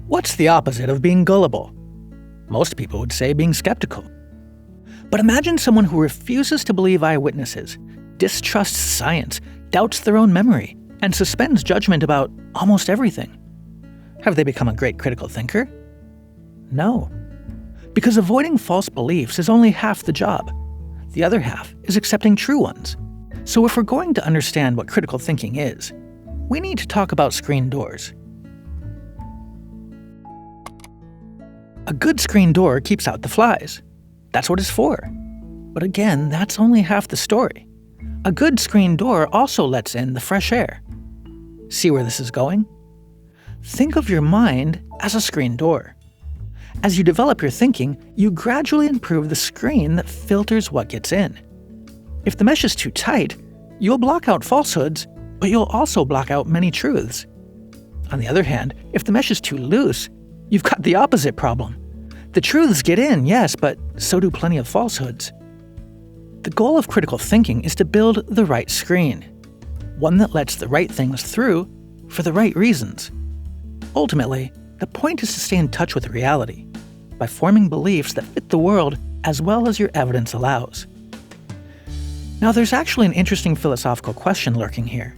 What's the opposite of being gullible? Most people would say being skeptical. But imagine someone who refuses to believe eyewitnesses, distrusts science, doubts their own memory, and suspends judgment about almost everything. Have they become a great critical thinker? No. Because avoiding false beliefs is only half the job. The other half is accepting true ones. So if we're going to understand what critical thinking is, we need to talk about screen doors. A good screen door keeps out the flies. That's what it's for. But again, that's only half the story. A good screen door also lets in the fresh air. See where this is going? Think of your mind as a screen door. As you develop your thinking, you gradually improve the screen that filters what gets in. If the mesh is too tight, you'll block out falsehoods, but you'll also block out many truths. On the other hand, if the mesh is too loose, you've got the opposite problem. The truths get in, yes, but so do plenty of falsehoods. The goal of critical thinking is to build the right screen, one that lets the right things through for the right reasons. Ultimately, the point is to stay in touch with reality by forming beliefs that fit the world as well as your evidence allows. Now, there's actually an interesting philosophical question lurking here.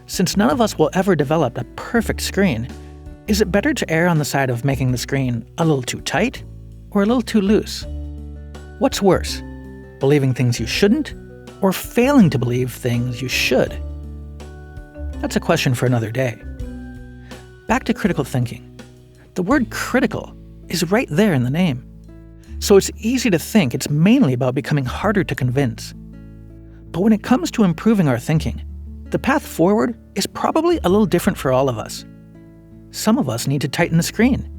Since none of us will ever develop a perfect screen, is it better to err on the side of making the screen a little too tight or a little too loose? What's worse, believing things you shouldn't or failing to believe things you should? That's a question for another day. Back to critical thinking. The word critical is right there in the name. So it's easy to think it's mainly about becoming harder to convince. But when it comes to improving our thinking, the path forward is probably a little different for all of us. Some of us need to tighten the screen.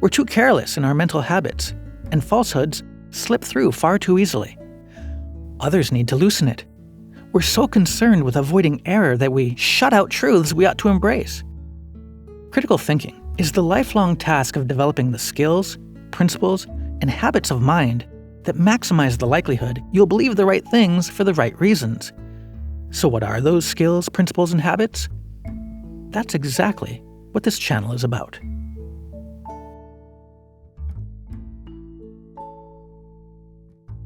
We're too careless in our mental habits, and falsehoods slip through far too easily. Others need to loosen it. We're so concerned with avoiding error that we shut out truths we ought to embrace. Critical thinking is the lifelong task of developing the skills, principles, and habits of mind that maximize the likelihood you'll believe the right things for the right reasons. So what are those skills, principles, and habits? That's exactly what this channel is about.